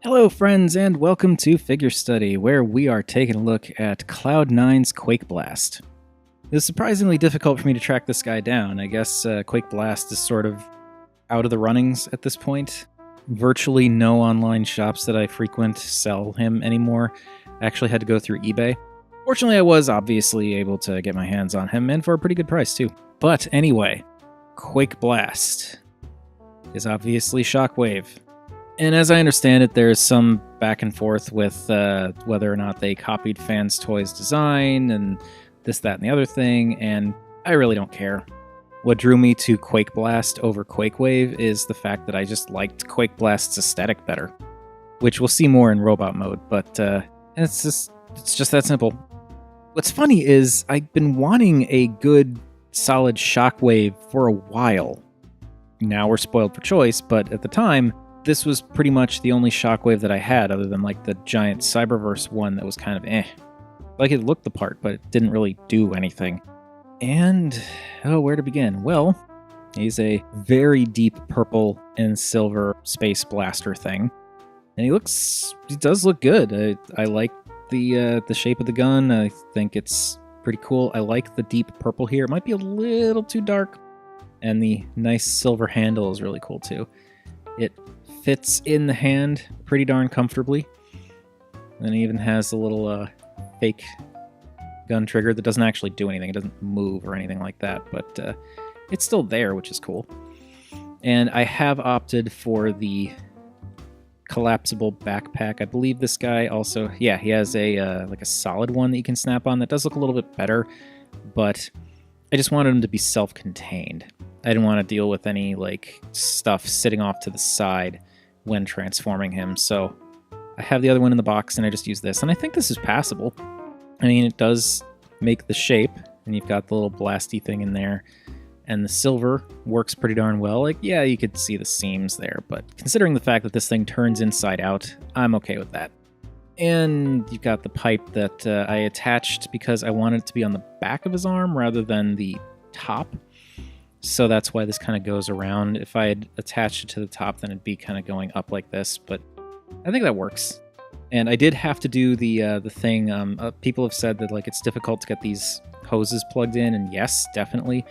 Hello, friends, and welcome to Figure Study, where we are taking a look at Cloud9's Quakeblast. It was surprisingly difficult for me to track this guy down. I guess Quakeblast is sort of out of the runnings at this point. Virtually no online shops that I frequent sell him anymore. I actually had to go through eBay. Fortunately, I was obviously able to get my hands on him, and for a pretty good price, too. But anyway, Quakeblast is obviously Shockwave. And as I understand it, there's some back and forth with whether or not they copied Fans Toys' design and this, that, and the other thing, and I really don't care. What drew me to Quakeblast over Quakewave is the fact that I just liked Quakeblast's aesthetic better, which we'll see more in robot mode, but it's just that simple. What's funny is I've been wanting a good, solid Shockwave for a while. Now we're spoiled for choice, but at the time, this was pretty much the only Shockwave that I had, other than like the giant Cyberverse one that was kind of eh. Like it looked the part, but it didn't really do anything. And, where to begin? Well, he's a very deep purple and silver space blaster thing. And he does look good. I like the shape of the gun. I think it's pretty cool. I like the deep purple here. It might be a little too dark. And the nice silver handle is really cool too. It fits in the hand pretty darn comfortably. And it even has a little fake gun trigger that doesn't actually do anything. It doesn't move or anything like that, but it's still there, which is cool. And I have opted for the collapsible backpack. I believe this guy also, yeah, he has a like a solid one that you can snap on that does look a little bit better, but I just wanted him to be self-contained. I didn't want to deal with any like stuff sitting off to the side when transforming him, so I have the other one in the box and I just use this, and I think this is passable. I mean, it does make the shape, and you've got the little blasty thing in there, and the silver works pretty darn well. Like, yeah, you could see the seams there, but considering the fact that this thing turns inside out, I'm okay with that. And you've got the pipe that I attached because I wanted it to be on the back of his arm rather than the top. So that's why this kind of goes around. If I had attached it to the top, then it'd be kind of going up like this, but I think that works. And I did have to do the thing. People have said that like it's difficult to get these hoses plugged in, and yes, definitely.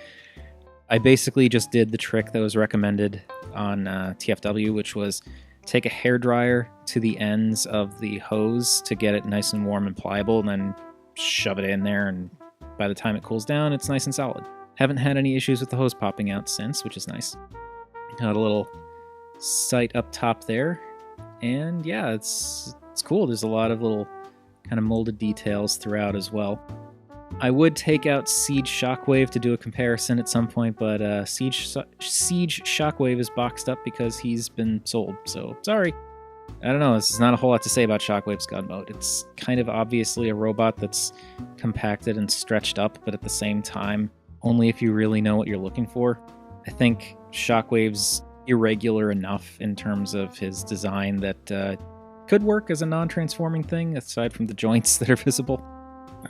I basically just did the trick that was recommended on TFW, which was take a hairdryer to the ends of the hose to get it nice and warm and pliable, and then shove it in there, and by the time it cools down, it's nice and solid. Haven't had any issues with the hose popping out since, which is nice. Got a little sight up top there, and yeah, it's cool. There's a lot of little kind of molded details throughout as well. I would take out Siege Shockwave to do a comparison at some point, but Siege Shockwave is boxed up because he's been sold, so sorry. I don't know, there's not a whole lot to say about Shockwave's gun mode. It's kind of obviously a robot that's compacted and stretched up, but at the same time, only if you really know what you're looking for. I think Shockwave's irregular enough in terms of his design that could work as a non-transforming thing, aside from the joints that are visible.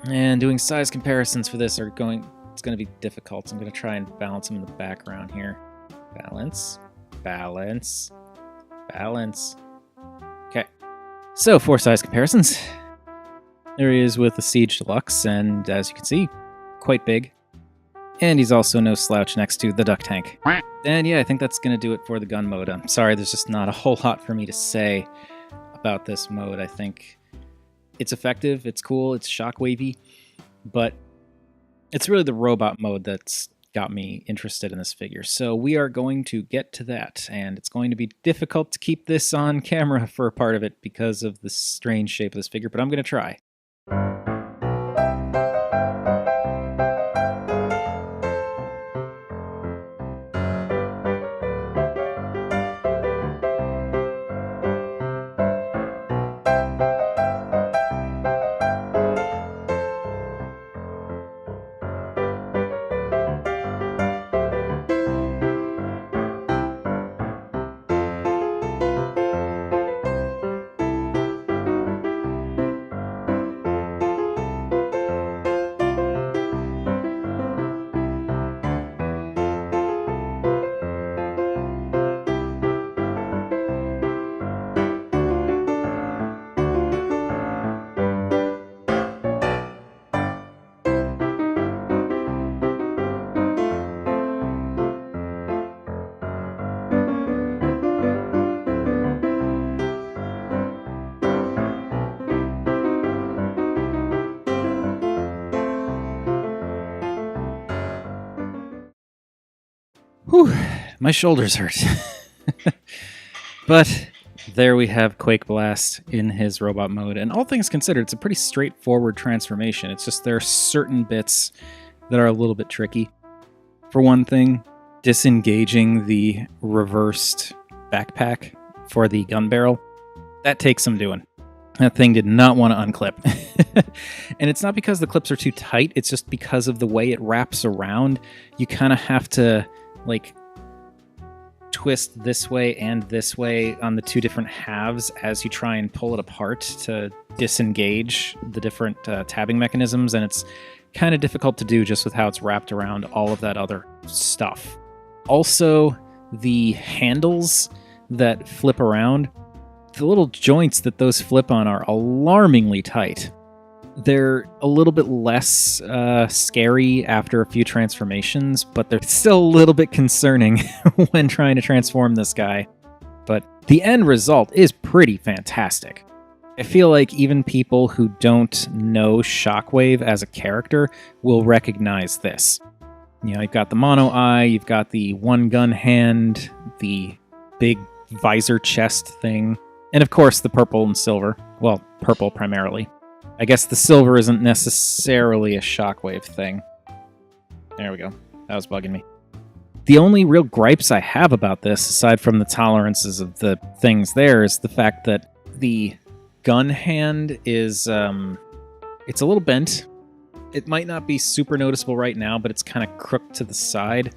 And doing size comparisons for this it's going to be difficult. So I'm going to try and balance them in the background here. Balance, balance, balance. Okay. So, 4 size comparisons. There he is with the Siege Deluxe, and as you can see, quite big. And he's also no slouch next to the Duck Tank. And yeah, I think that's going to do it for the gun mode. I'm sorry, there's just not a whole lot for me to say about this mode. I think it's effective, it's cool, it's shockwavy, but it's really the robot mode that's got me interested in this figure. So we are going to get to that, and it's going to be difficult to keep this on camera for a part of it because of the strange shape of this figure, but I'm going to try. Whew, my shoulders hurt. But there we have Quakeblast in his robot mode, and all things considered, it's a pretty straightforward transformation. It's just there are certain bits that are a little bit tricky. For one thing, disengaging the reversed backpack for the gun barrel, that takes some doing. That thing did not want to unclip. And it's not because the clips are too tight, it's just because of the way it wraps around. You kind of have to, like, twist this way and this way on the two different halves as you try and pull it apart to disengage the different tabbing mechanisms, and it's kind of difficult to do just with how it's wrapped around all of that other stuff. Also, the handles that flip around, the little joints that those flip on are alarmingly tight. They're a little bit less scary after a few transformations, but they're still a little bit concerning when trying to transform this guy. But the end result is pretty fantastic. I feel like even people who don't know Shockwave as a character will recognize this. You know, you've got the mono eye, you've got the one gun hand, the big visor chest thing, and of course the purple and silver. Well, purple primarily. I guess the silver isn't necessarily a Shockwave thing. There we go. That was bugging me. The only real gripes I have about this, aside from the tolerances of the things there, is the fact that the gun hand is, it's a little bent. It might not be super noticeable right now, but it's kind of crooked to the side.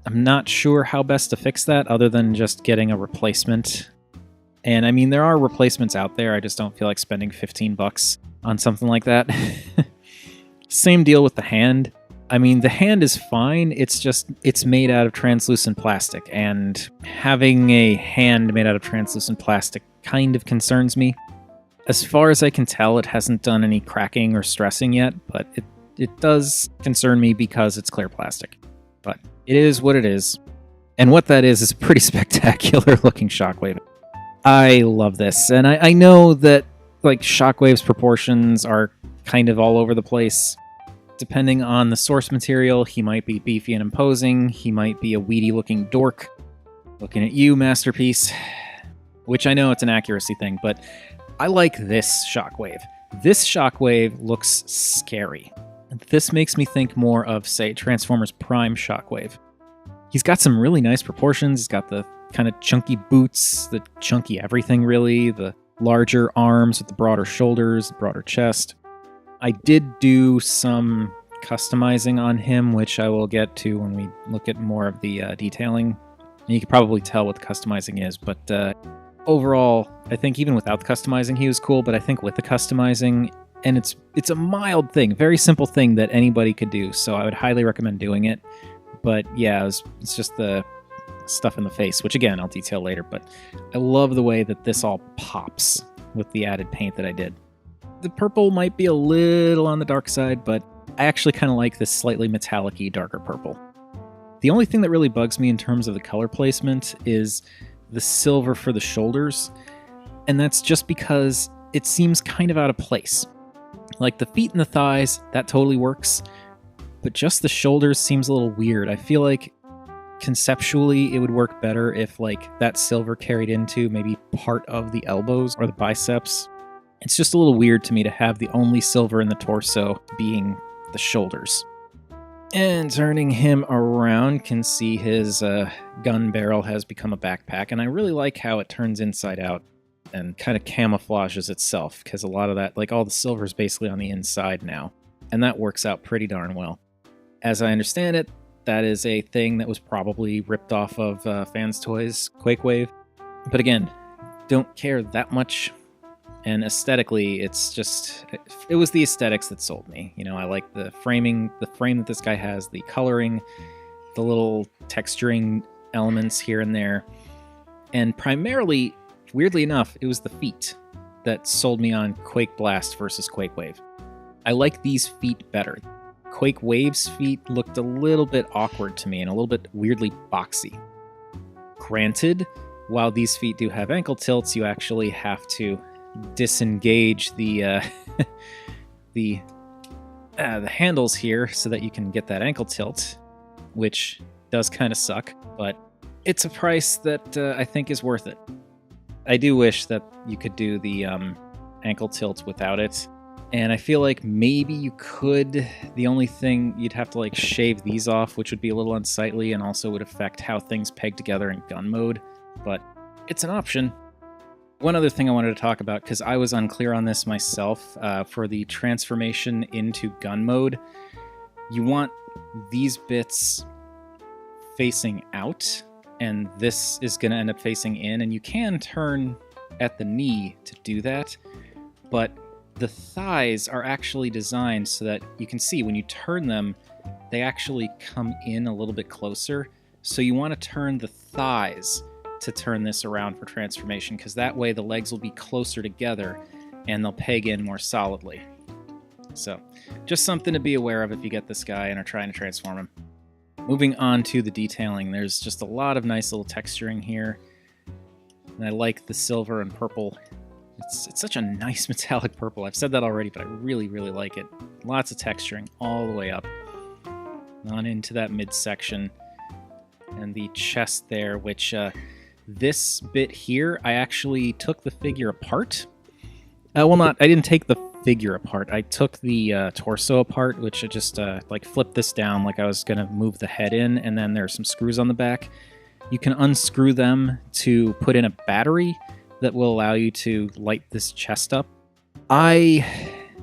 I'm not sure how best to fix that other than just getting a replacement. And I mean, there are replacements out there. I just don't feel like spending $15 on something like that. Same deal with the hand. I mean, the hand is fine. It's just, it's made out of translucent plastic, and having a hand made out of translucent plastic kind of concerns me. As far as I can tell, it hasn't done any cracking or stressing yet, but it does concern me because it's clear plastic. But it is what it is. And what that is a pretty spectacular looking Shockwave. I love this, and I know that like Shockwave's proportions are kind of all over the place. Depending on the source material, he might be beefy and imposing, he might be a weedy looking dork. Looking at you, Masterpiece. Which I know it's an accuracy thing, but I like this Shockwave. This Shockwave looks scary. This makes me think more of, say, Transformers Prime Shockwave. He's got some really nice proportions, he's got the kind of chunky boots, the chunky everything really, the larger arms with the broader shoulders, the broader chest. I did do some customizing on him, which I will get to when we look at more of the detailing. And you can probably tell what the customizing is, but overall, I think even without the customizing, he was cool, but I think with the customizing, and it's a mild thing, very simple thing that anybody could do, so I would highly recommend doing it. But yeah, it's just the stuff in the face, which again, I'll detail later, but I love the way that this all pops with the added paint that I did. The purple might be a little on the dark side, but I actually kind of like this slightly metallic-y, darker purple. The only thing that really bugs me in terms of the color placement is the silver for the shoulders, and that's just because it seems kind of out of place. Like the feet and the thighs, that totally works, but just the shoulders seems a little weird. I feel like conceptually it would work better if like that silver carried into maybe part of the elbows or the biceps. It's just a little weird to me to have the only silver in the torso being the shoulders. And turning him around, can see his gun barrel has become a backpack, and I really like how it turns inside out and kind of camouflages itself, because a lot of that, like all the silver is basically on the inside now, and that works out pretty darn well. As I understand it, that is a thing that was probably ripped off of Fans Toys Quakewave, but again, don't care that much. And aesthetically, it's just, it was the aesthetics that sold me. You know, I like the framing, the frame that this guy has, the coloring, the little texturing elements here and there. And primarily, weirdly enough, it was the feet that sold me on Quakeblast versus Quakewave. I like these feet better. Quakewave's feet looked a little bit awkward to me and a little bit weirdly boxy. Granted, while these feet do have ankle tilts, you actually have to disengage the handles here so that you can get that ankle tilt, which does kind of suck, but it's a price that I think is worth it. I do wish that you could do the ankle tilt without it, and I feel like maybe you could. The only thing, you'd have to like shave these off, which would be a little unsightly and also would affect how things peg together in gun mode, but it's an option. One other thing I wanted to talk about, because I was unclear on this myself, for the transformation into gun mode, you want these bits facing out, and this is going to end up facing in, and you can turn at the knee to do that, but the thighs are actually designed so that you can see when you turn them, they actually come in a little bit closer. So you want to turn the thighs to turn this around for transformation, because that way the legs will be closer together and they'll peg in more solidly. So just something to be aware of if you get this guy and are trying to transform him. Moving on to the detailing, there's just a lot of nice little texturing here. And I like the silver and purple. It's such a nice metallic purple. I've said that already, but I really, really like it. Lots of texturing all the way up. On into that midsection. And the chest there, which this bit here, I actually took the figure apart. I didn't take the figure apart. I took the torso apart, which I just like flipped this down like I was going to move the head in, and then there are some screws on the back. You can unscrew them to put in a battery that will allow you to light this chest up. I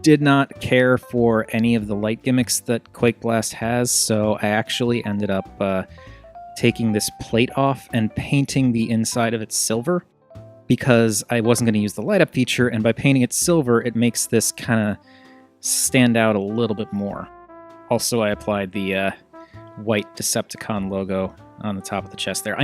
did not care for any of the light gimmicks that Quakeblast has, so I actually ended up taking this plate off and painting the inside of it silver, because I wasn't going to use the light up feature, and by painting it silver, it makes this kind of stand out a little bit more. Also, I applied the white Decepticon logo on the top of the chest there.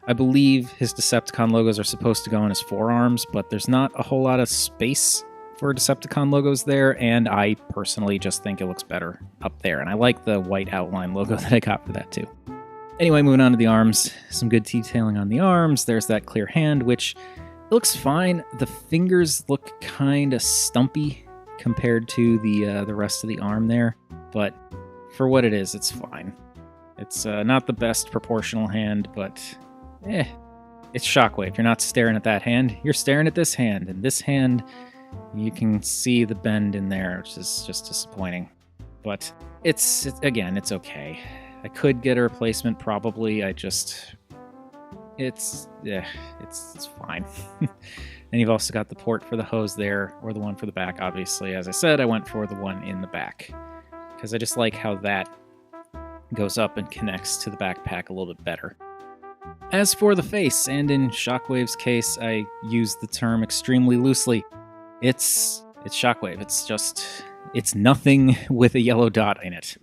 I believe his Decepticon logos are supposed to go on his forearms, but there's not a whole lot of space for Decepticon logos there, and I personally just think it looks better up there, and I like the white outline logo that I got for that too. Anyway, moving on to the arms. Some good detailing on the arms. There's that clear hand, which looks fine. The fingers look kind of stumpy compared to the rest of the arm there, but for what it is, it's fine. It's not the best proportional hand, but it's Shockwave. You're not staring at that hand. You're staring at this hand, and this hand, you can see the bend in there, which is just disappointing. But it's okay. I could get a replacement, probably. It's fine. And you've also got the port for the hose there, or the one for the back, obviously. As I said, I went for the one in the back, because I just like how that goes up and connects to the backpack a little bit better. As for the face, and in Shockwave's case, I use the term extremely loosely. It's Shockwave. It's nothing with a yellow dot in it.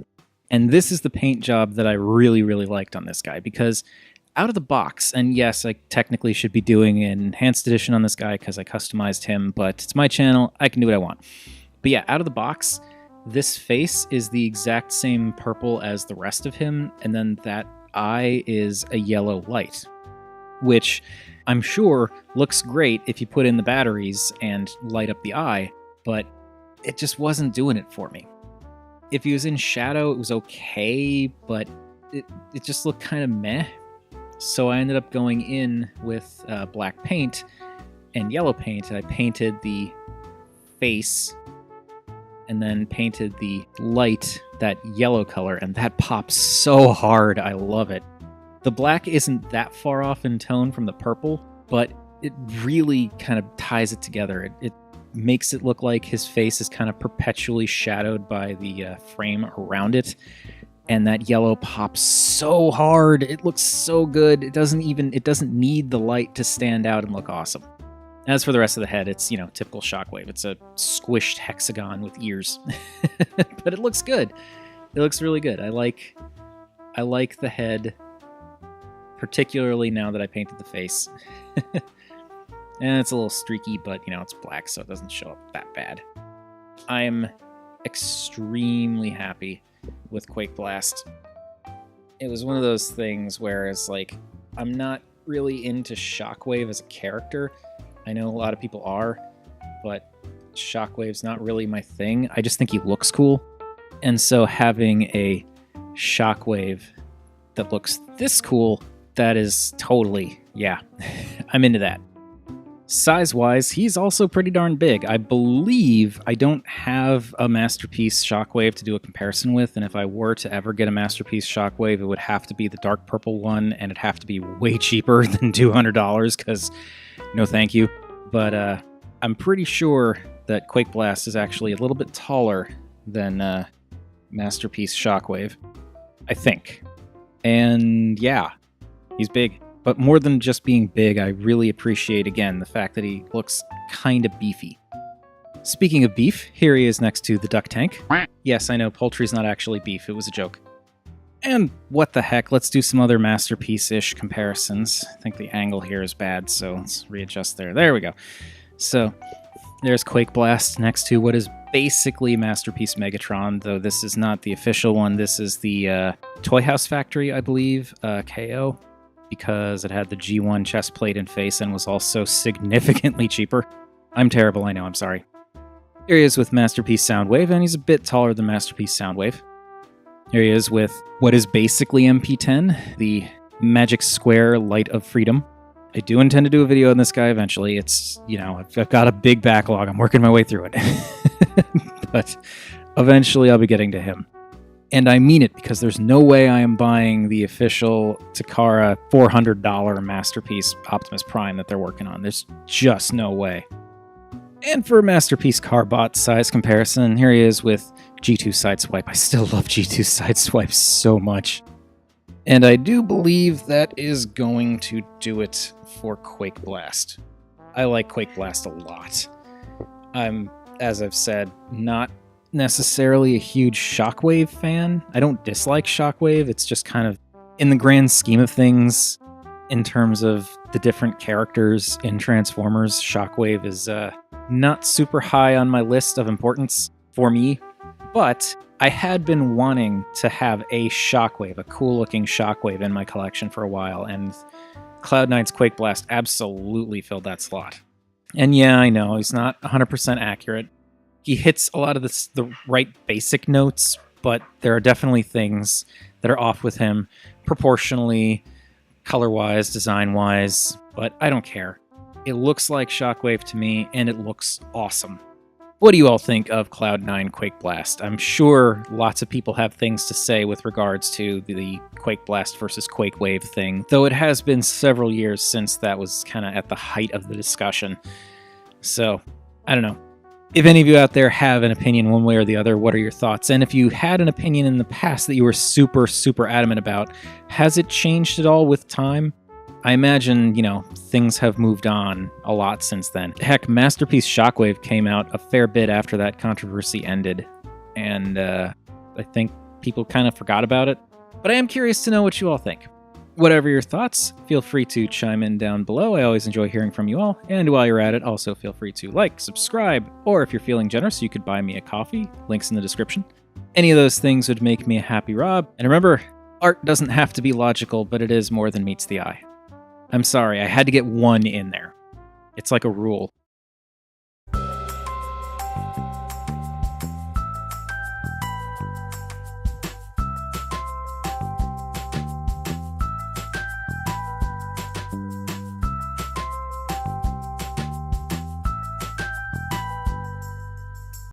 And this is the paint job that I really, really liked on this guy, because out of the box, and yes, I technically should be doing an enhanced edition on this guy because I customized him, but it's my channel, I can do what I want. But yeah, out of the box, this face is the exact same purple as the rest of him, and then that eye is a yellow light, which I'm sure looks great if you put in the batteries and light up the eye, but it just wasn't doing it for me. If he was in shadow, it was okay, but it just looked kind of meh. So I ended up going in with black paint and yellow paint. I painted the face and then painted the light that yellow color, and that pops so hard. I love it. The black isn't that far off in tone from the purple, but it really kind of ties it together. It makes it look like his face is kind of perpetually shadowed by the frame around it, and that yellow pops so hard. It looks so good. It doesn't need the light to stand out and look awesome. As for the rest of the head, it's, typical Shockwave. It's a squished hexagon with ears. But it looks good. It looks really good. I like the head, particularly now that I painted the face. And it's a little streaky, but, it's black, so it doesn't show up that bad. I'm extremely happy with Quakeblast. It was one of those things where it's like, I'm not really into Shockwave as a character. I know a lot of people are, but Shockwave's not really my thing. I just think he looks cool. And so having a Shockwave that looks this cool, that is totally, yeah, I'm into that. Size-wise, he's also pretty darn big. I believe I don't have a Masterpiece Shockwave to do a comparison with, and if I were to ever get a Masterpiece Shockwave, it would have to be the dark purple one, and it'd have to be way cheaper than $200, because no thank you. But I'm pretty sure that Quakeblast is actually a little bit taller than Masterpiece Shockwave, I think. And yeah, he's big. But more than just being big, I really appreciate, again, the fact that he looks kind of beefy. Speaking of beef, here he is next to the duck tank. Yes, I know, poultry's not actually beef, it was a joke. And what the heck, let's do some other Masterpiece-ish comparisons. I think the angle here is bad, so let's readjust there. There we go. So, there's Quakeblast next to what is basically Masterpiece Megatron, though this is not the official one. This is the Toy House Factory, I believe, KO. Because it had the G1 chest plate and face and was also significantly cheaper. I'm terrible, I know, I'm sorry. Here he is with Masterpiece Soundwave, and he's a bit taller than Masterpiece Soundwave. Here he is with what is basically MP10, the Magic Square Light of Freedom. I do intend to do a video on this guy eventually. It's, you know, I've got a big backlog. I'm working my way through it. But eventually I'll be getting to him. And I mean it, because there's no way I am buying the official Takara $400 Masterpiece Optimus Prime that they're working on. There's just no way. And for a Masterpiece Carbot size comparison, here he is with G2 Sideswipe. I still love G2 Sideswipe so much. And I do believe that is going to do it for Quakeblast. I like Quakeblast a lot. I'm, as I've said, not necessarily a huge Shockwave fan. I don't dislike Shockwave, it's just kind of, in the grand scheme of things, in terms of the different characters in Transformers, Shockwave is not super high on my list of importance for me, but I had been wanting to have a Shockwave, a cool-looking Shockwave in my collection for a while, and Cloud9's Quakeblast absolutely filled that slot. And yeah, I know, he's not 100% accurate. He hits a lot of the right basic notes, but there are definitely things that are off with him proportionally, color-wise, design-wise, but I don't care. It looks like Shockwave to me, and it looks awesome. What do you all think of Cloud9 Quakeblast? I'm sure lots of people have things to say with regards to the Quakeblast versus Quakewave thing, though it has been several years since that was kind of at the height of the discussion. So, I don't know. If any of you out there have an opinion one way or the other, what are your thoughts? And if you had an opinion in the past that you were super, super adamant about, has it changed at all with time? I imagine, you know, things have moved on a lot since then. Heck, Masterpiece Shockwave came out a fair bit after that controversy ended, and I think people kind of forgot about it. But I am curious to know what you all think. Whatever your thoughts, feel free to chime in down below. I always enjoy hearing from you all. And while you're at it, also feel free to like, subscribe, or if you're feeling generous, you could buy me a coffee. Links in the description. Any of those things would make me a happy Rob. And remember, art doesn't have to be logical, but it is more than meets the eye. I'm sorry, I had to get one in there. It's like a rule.